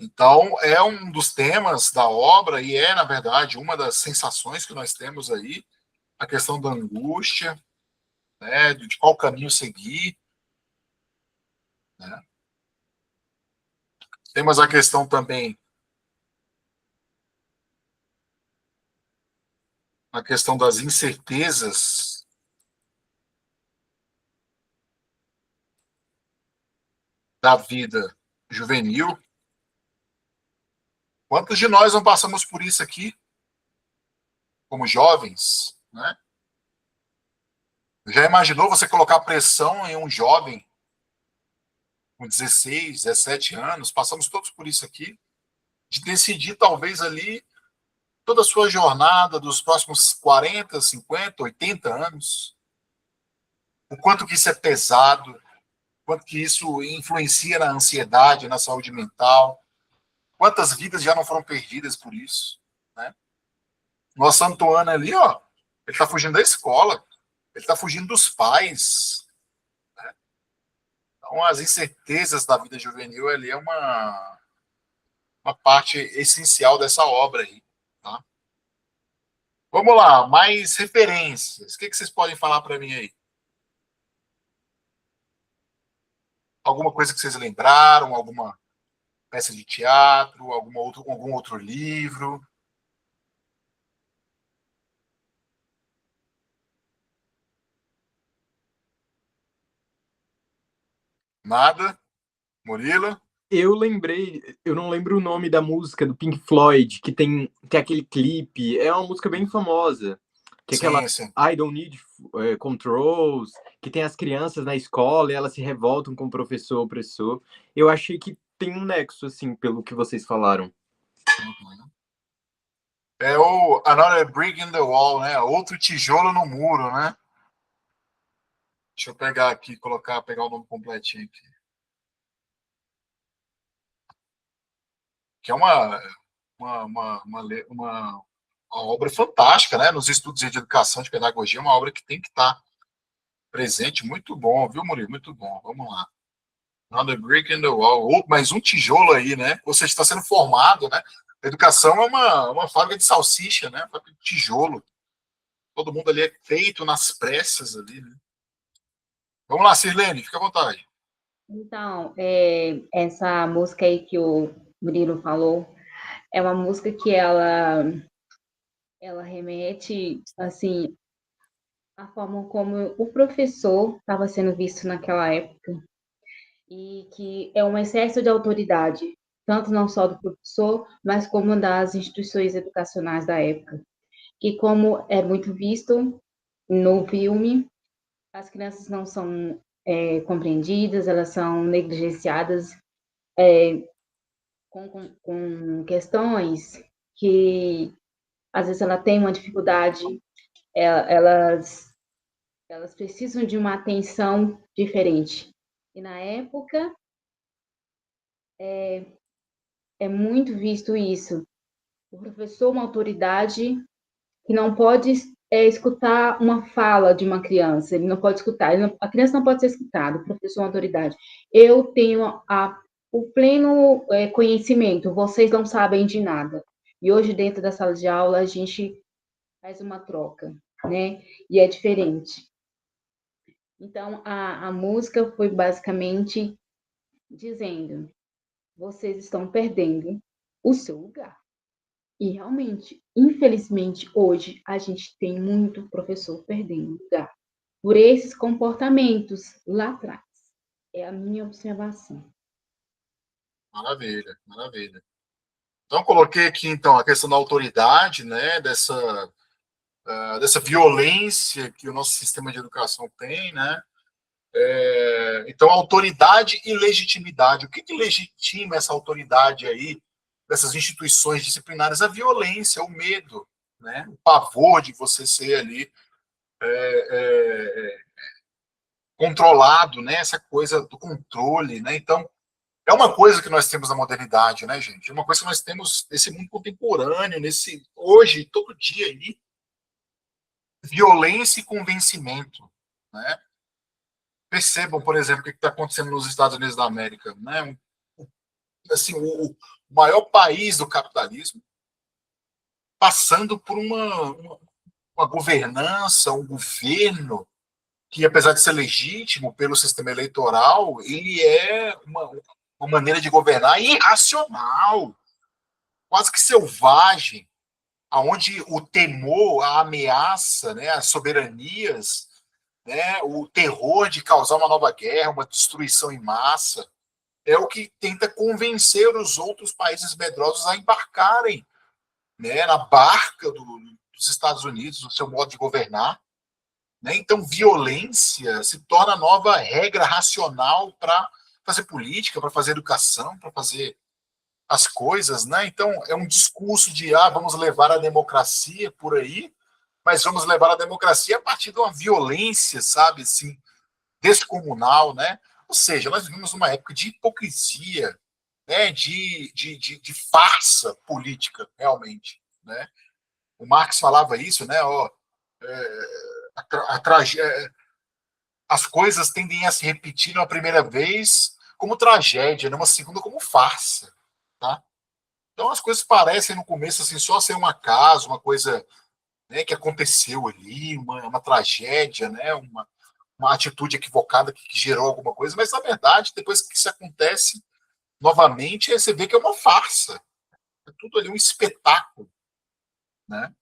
Então, é um dos temas da obra e é, na verdade, uma das sensações que nós temos aí, a questão da angústia, né, de qual caminho seguir. Né? Temos a questão também, a questão das incertezas da vida juvenil. Quantos de nós não passamos por isso aqui, como jovens? Né? Já imaginou você colocar pressão em um jovem com 16, 17 anos? Passamos todos por isso aqui, de decidir talvez ali toda a sua jornada dos próximos 40, 50, 80 anos. O quanto que isso é pesado, o quanto que isso influencia na ansiedade, na saúde mental. Quantas vidas já não foram perdidas por isso, né? Nossa Antoana ali, ó, ele está fugindo da escola, ele está fugindo dos pais. Né? Então, as incertezas da vida juvenil ali é uma parte essencial dessa obra aí. Tá? Vamos lá, mais referências. O que vocês podem falar para mim aí? Alguma coisa que vocês lembraram? Alguma peça de teatro? Algum outro livro? Nada? Murilo? Eu lembrei, eu não lembro o nome da música do Pink Floyd, que tem aquele clipe, é uma música bem famosa, que é aquela Sim. I Don't Need Controls, que tem as crianças na escola e elas se revoltam com o professor opressor. Eu achei que tem um nexo, assim, pelo que vocês falaram. Uhum. É o Another Brick in the Wall, né? Outro tijolo no muro, né? Deixa eu pegar aqui, pegar o nome completinho aqui. Que é uma obra fantástica, né? Nos estudos de educação, de pedagogia, uma obra que tem que estar presente. Muito bom, viu, Murilo? Muito bom. Vamos lá. Another Brick in the Wall. Mais um tijolo aí, né? Você está sendo formado, né? A educação é uma fábrica de salsicha, né? Fábrica de tijolo. Todo mundo ali é feito nas pressas ali, né? Vamos lá, Sirlene, fica à vontade. Então, essa música aí que o Murilo falou, é uma música que ela remete, assim, à forma como o professor estava sendo visto naquela época, e que é um excesso de autoridade, tanto não só do professor, mas como das instituições educacionais da época. Que, como é muito visto no filme, as crianças não são compreendidas, elas são negligenciadas com questões que, às vezes, ela tem uma dificuldade, elas precisam de uma atenção diferente. E, na época, é muito visto isso. O professor, uma autoridade que não pode escutar uma fala de uma criança, ele não pode escutar, a criança não pode ser escutada, o professor é uma autoridade. Eu tenho o pleno conhecimento, vocês não sabem de nada. E hoje, dentro da sala de aula, a gente faz uma troca, né? E é diferente. Então, a música foi basicamente dizendo: vocês estão perdendo o seu lugar. E realmente, infelizmente, hoje a gente tem muito professor perdendo lugar por esses comportamentos lá atrás. É a minha observação. Maravilha, maravilha. Então, coloquei aqui, então, a questão da autoridade, né, dessa violência que o nosso sistema de educação tem, né? Então, autoridade e legitimidade. O que legitima essa autoridade aí dessas instituições disciplinares? A violência, o medo, né? O pavor de você ser ali controlado, né? Essa coisa do controle, né? Então, é uma coisa que nós temos na modernidade, né, gente? É uma coisa que nós temos nesse mundo contemporâneo, hoje, todo dia aí, violência e convencimento, né? Percebam, por exemplo, o que está acontecendo nos Estados Unidos da América, né? Assim, o maior país do capitalismo, passando por uma governança, um governo que, apesar de ser legítimo pelo sistema eleitoral, ele é uma maneira de governar irracional, quase que selvagem, aonde o temor, a ameaça, né, as soberanias, né, o terror de causar uma nova guerra, uma destruição em massa, é o que tenta convencer os outros países medrosos a embarcarem, né, na barca dos Estados Unidos, do seu modo de governar. Né? Então, violência se torna a nova regra racional para fazer política, para fazer educação, para fazer as coisas. Né? Então, é um discurso de vamos levar a democracia por aí, mas vamos levar a democracia a partir de uma violência, sabe, assim, descomunal, né? Ou seja, nós vivemos uma época de hipocrisia, né? de farsa política, realmente, né? O Marx falava isso, né? As coisas tendem a se repetir uma primeira vez como tragédia, numa segunda como farsa, tá? Então as coisas parecem no começo assim só ser um acaso, uma coisa, né, que aconteceu ali, uma tragédia, né, uma atitude equivocada que gerou alguma coisa, mas na verdade depois que isso acontece novamente você vê que é uma farsa, é tudo ali um espetáculo, né?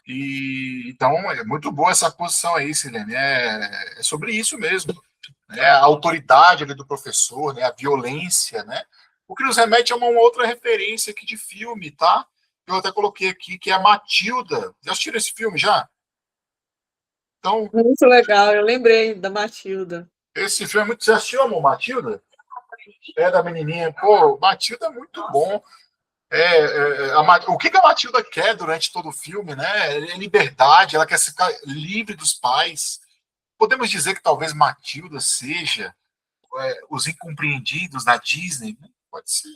E então é muito boa essa posição aí, Silene. É sobre isso mesmo, né? A autoridade ali do professor, né? A violência, né? O que nos remete a uma outra referência aqui de filme, tá? Eu até coloquei aqui, que é a Matilda. Já assistiram esse filme já? Então, Muito legal, eu lembrei da Matilda. esse filme é muito. Você assistiu, amor, Matilda? É da menininha. Pô, Matilda é muito bom. O que a Matilda quer durante todo o filme, né? É liberdade, ela quer ficar livre dos pais. Podemos dizer que talvez Matilda seja os incompreendidos da Disney? Né? Pode ser.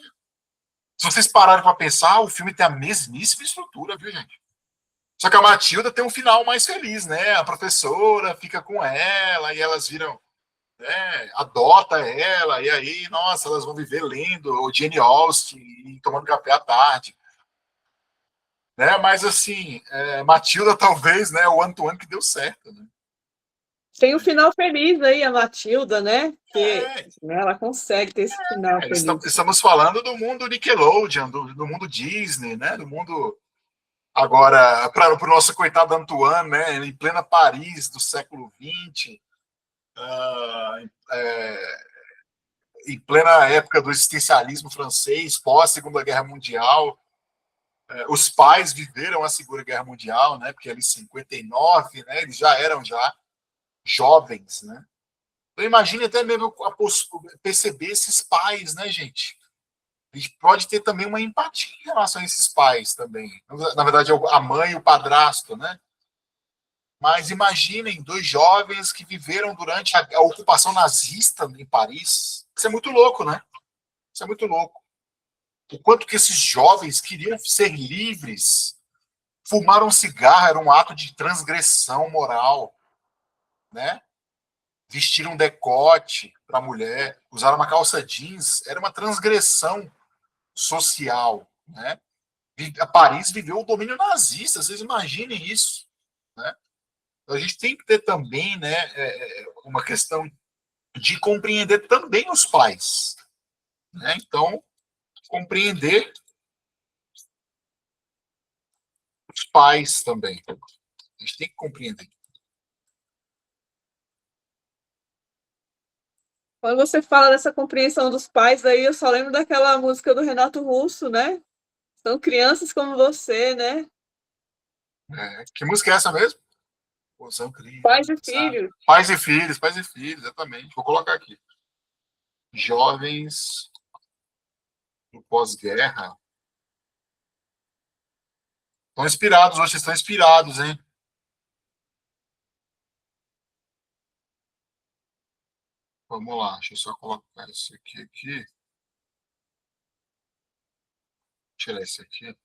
Se vocês pararem para pensar, o filme tem a mesmíssima estrutura, viu, gente? Só que a Matilda tem um final mais feliz, né? A professora fica com ela e elas viram, né, adota ela, e aí, nossa, elas vão viver lendo o Jane Austen e tomando café à tarde. Né? Mas, assim, Matilda talvez, né, o Antoine que deu certo. Né? Tem um final feliz aí, a Matilda, né? Que ela consegue ter esse final feliz. Estamos falando do mundo Nickelodeon, do mundo Disney, né? Do mundo... Agora, para o nosso coitado Antoine, né, em plena Paris do século XX, em plena época do existencialismo francês, pós-Segunda Guerra Mundial, os pais viveram a Segunda Guerra Mundial, né, porque ali em 59, né, eles já eram jovens, né, Então, imagine até mesmo perceber esses pais, né, gente? A gente pode ter também uma empatia em relação a esses pais também. Na verdade, a mãe e o padrasto, né? Mas imaginem dois jovens que viveram durante a ocupação nazista em Paris. Isso é muito louco, né? Isso é muito louco. O quanto que esses jovens queriam ser livres. Fumar um cigarro era um ato de transgressão moral, né? Vestir um decote para a mulher, usar uma calça jeans, era uma transgressão social, né? Paris viveu o domínio nazista, vocês imaginem isso, né? Então, a gente tem que ter também, né, uma questão de compreender também os pais, né? Então, compreender os pais também. A gente tem que compreender. Quando você fala dessa compreensão dos pais, aí eu só lembro daquela música do Renato Russo, né? São crianças como você, né? Que música é essa mesmo? São Pais e crianças, filhos. pais e filhos, exatamente. Vou colocar aqui. Jovens do pós-guerra. Estão inspirados, hoje estão inspirados, hein? Vamos lá, deixa eu só colocar isso aqui. Tirar isso aqui.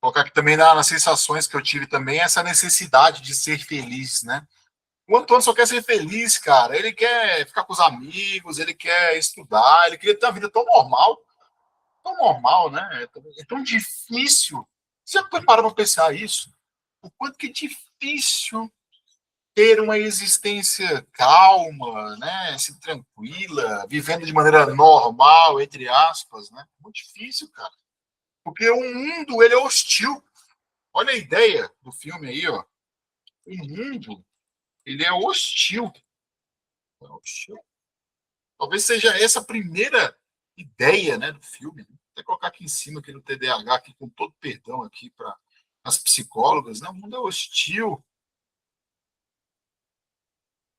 Colocar aqui também nas sensações que eu tive também, essa necessidade de ser feliz, né? O Antônio só quer ser feliz, cara. Ele quer ficar com os amigos, ele quer estudar, ele queria ter uma vida tão normal, né? É tão difícil. Você já parou para pensar isso? O quanto que é difícil ter uma existência calma, né? Assim, tranquila, vivendo de maneira normal, entre aspas, né? Muito difícil, cara. Porque o mundo, ele é hostil. Olha a ideia do filme aí, ó. O mundo, ele é hostil. É hostil. Talvez seja essa a primeira ideia, né, do filme. Vou até colocar aqui em cima, aqui no TDAH, aqui, com todo perdão aqui para as psicólogas, né? O mundo é hostil.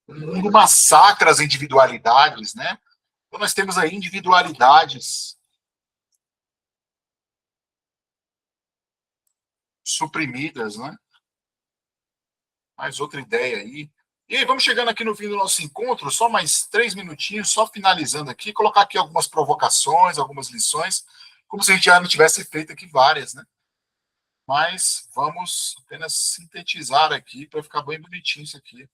O mundo massacra as individualidades, né? Então nós temos aí individualidades suprimidas, né? Mais outra ideia aí. E aí, vamos chegando aqui no fim do nosso encontro, só mais 3 minutinhos, só finalizando aqui, colocar aqui algumas provocações, algumas lições, como se a gente já não tivesse feito aqui várias, né? Mas vamos apenas sintetizar aqui para ficar bem bonitinho isso aqui.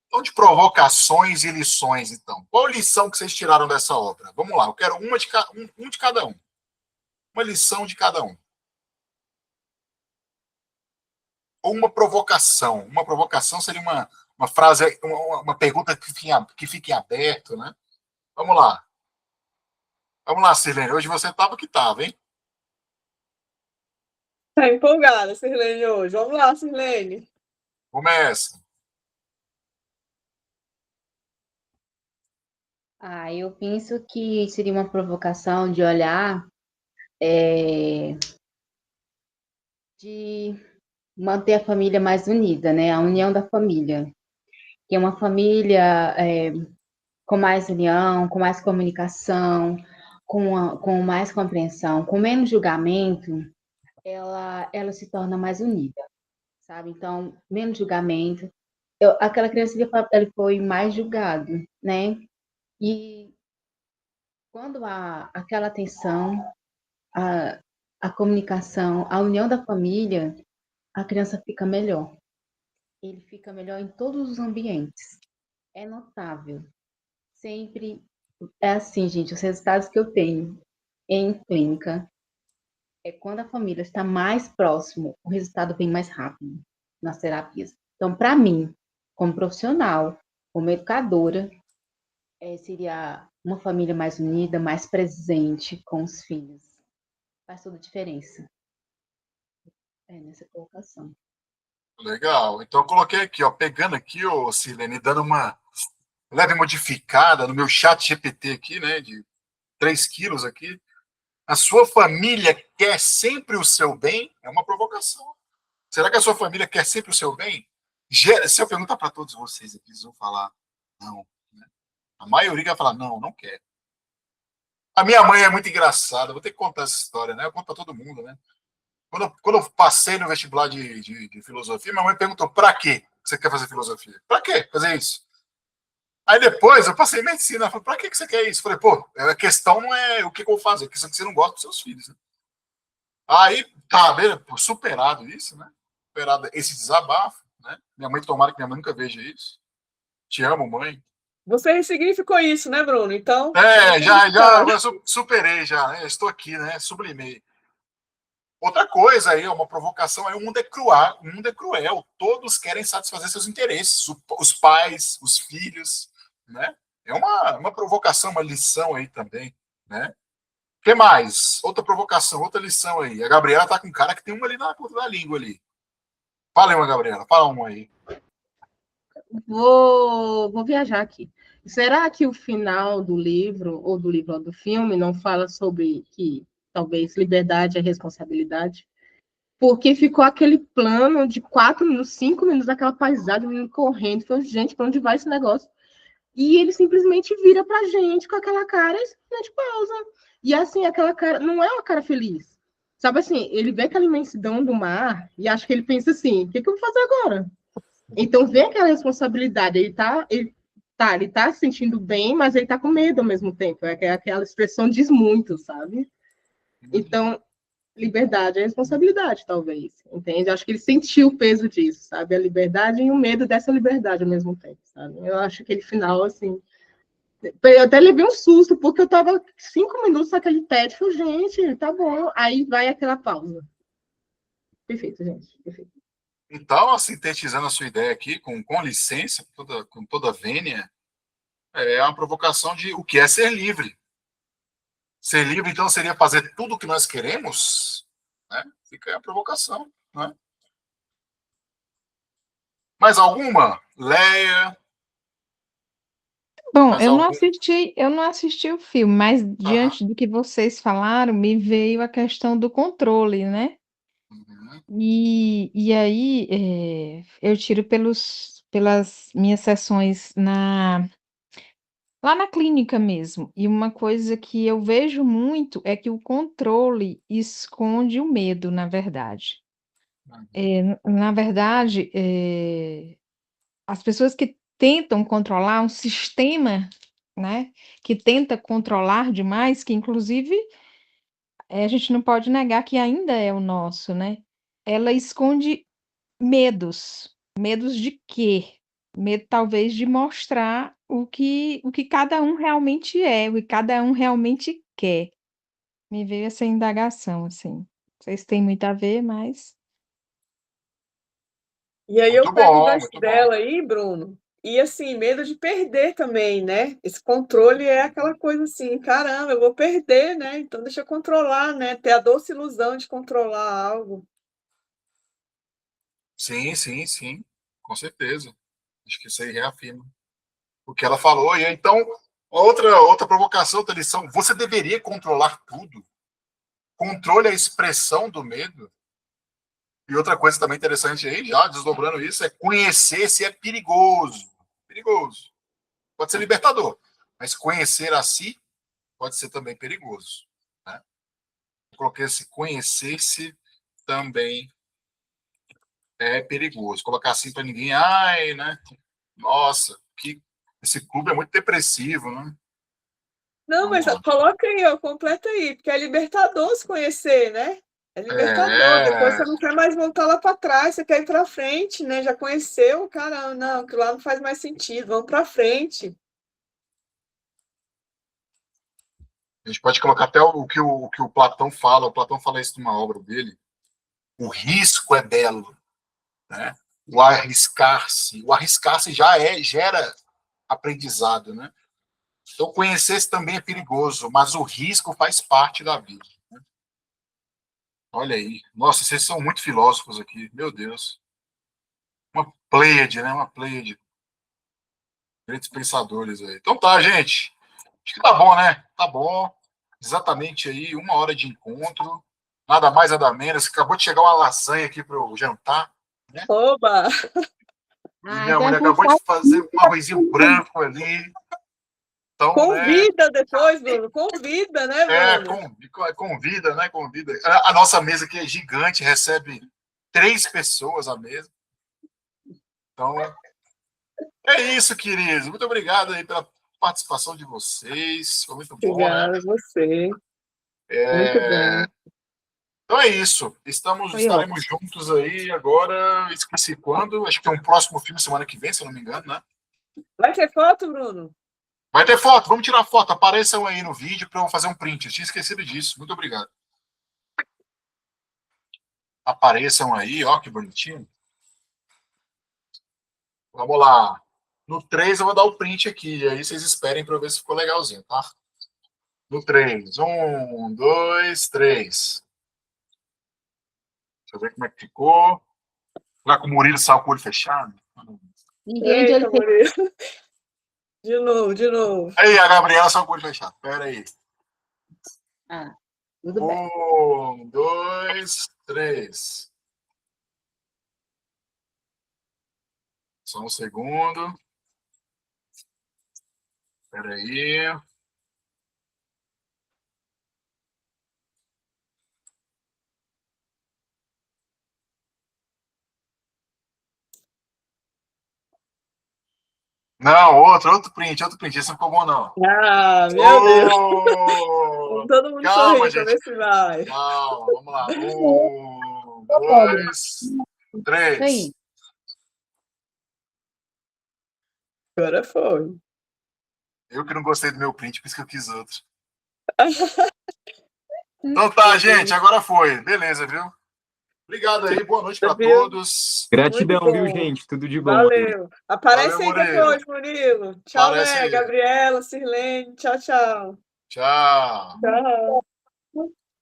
Então, de provocações e lições, então. Qual lição que vocês tiraram dessa obra? Vamos lá, eu quero um de cada um. Uma lição de cada um. Ou uma provocação. Uma provocação seria uma frase, uma pergunta que fique em aberto, né? Vamos lá. Vamos lá, Sirlene. Hoje você estava que estava, hein? Tá empolgada, Sirlene, hoje. Vamos lá, Sirlene. Começa. Eu penso que seria uma provocação de olhar, de manter a família mais unida, né? A união da família. Que é uma família com mais união, com mais comunicação, com mais compreensão, com menos julgamento, ela se torna mais unida, sabe? Então, menos julgamento. Aquela criança ele foi mais julgado, né? E quando há aquela atenção, a comunicação, a união da família, a criança fica melhor. Ele fica melhor em todos os ambientes. É notável. Sempre é assim, gente, os resultados que eu tenho em clínica é quando a família está mais próximo, o resultado vem mais rápido nas terapias. Então, para mim, como profissional, como educadora, seria uma família mais unida, mais presente com os filhos. Faz toda a diferença. nessa colocação. Legal. Então eu coloquei aqui, ó, pegando aqui, ô Silene, dando uma leve modificada no meu chat GPT aqui, né, de 3 quilos aqui. A sua família quer sempre o seu bem? É uma provocação. Será que a sua família quer sempre o seu bem? Se eu perguntar para todos vocês aqui, eles vão falar não. Né? A maioria vai falar não, não quer. A minha mãe é muito engraçada, vou ter que contar essa história, né? Eu conto para todo mundo, né? Quando eu passei no vestibular de filosofia, minha mãe perguntou: para quê você quer fazer filosofia? Para quê fazer isso? Aí depois eu passei em medicina. Ela falou: para que você quer isso? Eu falei: pô, a questão não é o que eu vou fazer, a questão é que você não gosta dos seus filhos. Né? Aí, tá, superado isso, né? Superado esse desabafo, né? Minha mãe, tomara que minha mãe nunca veja isso. Te amo, mãe. Você ressignificou isso, né, Bruno? Então. Já superei, já, né? Estou aqui, né? Sublimei. Outra coisa aí, uma provocação aí, o mundo é cruel. Todos querem satisfazer seus interesses, os pais, os filhos, né? É uma provocação, uma lição aí também, né? O que mais? Outra provocação, outra lição aí. A Gabriela tá com um cara que tem uma ali na ponta da língua ali. Fala aí uma, Gabriela. Fala uma aí. Vou viajar aqui. Será que o final do livro, ou do livro ou do filme, não fala sobre que talvez liberdade é responsabilidade? Porque ficou aquele plano de 4 minutos, 5 minutos, daquela paisagem, o menino correndo. Falei, gente, para onde vai esse negócio? E ele simplesmente vira pra gente com aquela cara e simplesmente pausa. E assim, aquela cara, não é uma cara feliz. Sabe assim, ele vê aquela imensidão do mar e acho que ele pensa assim, o que eu vou fazer agora? Então vem aquela responsabilidade, ele tá se sentindo bem, mas ele tá com medo ao mesmo tempo. Aquela expressão diz muito, sabe? Então, liberdade é responsabilidade, talvez, entende? Acho que ele sentiu o peso disso, sabe? A liberdade e o medo dessa liberdade ao mesmo tempo, sabe? Eu acho que aquele final, assim, eu até levei um susto, porque eu tava 5 minutos naquele TED, falei, gente, tá bom. Aí vai aquela pausa. Perfeito, gente, perfeito. Então, sintetizando a sua ideia aqui, com licença, com toda a vênia, é uma provocação de o que é ser livre. Ser livre, então, seria fazer tudo o que nós queremos? Né? Fica aí a provocação. Né? Mais alguma? Leia? Bom, Mais eu não algum? assisti, eu não assisti o filme, mas diante do que vocês falaram, me veio a questão do controle, né? Uhum. E aí eu tiro pelas minhas sessões lá na clínica mesmo. E uma coisa que eu vejo muito é que o controle esconde o medo, na verdade. Na verdade, as pessoas que tentam controlar um sistema, né, que tenta controlar demais, que inclusive a gente não pode negar que ainda é o nosso, né? Ela esconde medos. Medos de quê? Medo talvez de mostrar o que cada um realmente é, o que cada um realmente quer. Me veio essa indagação, assim. Não sei se tem muito a ver, mas. E aí eu Muito pego o bom, gancho muito bom. dela aí, Bruno. E assim, medo de perder também, né? Esse controle é aquela coisa assim, caramba, eu vou perder, né? Então deixa eu controlar, né? Ter a doce ilusão de controlar algo. Sim, sim, sim. Com certeza. Acho que isso aí reafirma o que ela falou. E então, outra provocação, outra lição. Você deveria controlar tudo. Controle a expressão do medo. E outra coisa também interessante aí, já desdobrando isso, é conhecer se é perigoso. Perigoso. Pode ser libertador, mas conhecer a si pode ser também perigoso. Né? Eu coloquei esse conhecer-se também é perigoso. Colocar assim para ninguém, ai, né? Nossa, que esse clube é muito depressivo, né? Não, Vamos mas lá. coloca aí, ó, completa aí, porque é libertador se conhecer, né? É libertador. Depois É, você não quer mais voltar lá para trás, você quer ir para frente, né? Já conheceu, caramba, não, que lá não faz mais sentido, vamos para frente. a gente pode colocar até o que o Platão fala. O Platão fala isso numa obra dele. O risco é belo, né? O arriscar-se já gera aprendizado, né? Então conhecer-se também é perigoso, mas o risco faz parte da vida. Olha aí. Nossa, vocês são muito filósofos aqui. Meu Deus. Uma pleiade, né? Uma pleiade. Grandes pensadores aí. Então tá, gente. Acho que tá bom, né? Tá bom. Exatamente aí, 1 hora de encontro. Nada mais, nada menos. Acabou de chegar uma lasanha aqui para o jantar, né? Oba! E Ah, minha então mulher é com acabou de sal. fazer um arrozinho branco ali. Então, né? Convida depois, Bruno. Convida, né, Bruno? Convida, né? Convida. A nossa mesa aqui é gigante, recebe 3 pessoas à mesa. Então, é isso, queridos. Muito obrigado aí pela participação de vocês. Foi muito bom, né? Obrigada a você. Muito É, bom. Então é isso. Foi Estaremos juntos aí agora. Esqueci quando. Acho que tem um próximo filme semana que vem, se eu não me engano, né? Vai ter foto, Bruno? Vai ter foto, vamos tirar foto. Apareçam aí no vídeo para eu fazer um print. Eu tinha esquecido disso. Muito obrigado. Apareçam aí, ó, que bonitinho. Vamos lá. No 3 eu vou dar o print aqui. E aí vocês esperem para eu ver se ficou legalzinho, tá? No 3. 1, 2, 3. Deixa eu ver como é que ficou. Lá com o Murilo saiu com o olho fechado. Ninguém de olho Eita, Murilo. De novo, de novo. Aí, a Gabriela saiu com o olho fechado. Pera aí. Ah, tudo bem. 1, 2, 3. Só um segundo. Espera aí. Não, outro print, outro print. Esse não ficou bom, não. Ah, meu Deus. Oh! Todo mundo Calma, sorrindo pra gente. ver se vai. Calma, vamos lá. 1, 2, 3. Aí. Agora foi. Eu que não gostei do meu print, por isso que eu quis outro. Então tá, gente, agora foi. Beleza, viu? Obrigado aí, boa noite para Viu? todos. Gratidão, Muito viu, bom. gente? Tudo de bom aí. Valeu. Aparece Valeu, aí Murilo. depois, Murilo. Tchau, Aparece né, aí. Gabriela, Sirlene. Tchau, tchau. Tchau. Tchau.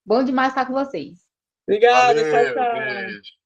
Bom demais estar com vocês. Obrigada, tchau, Valeu, tchau. beijo.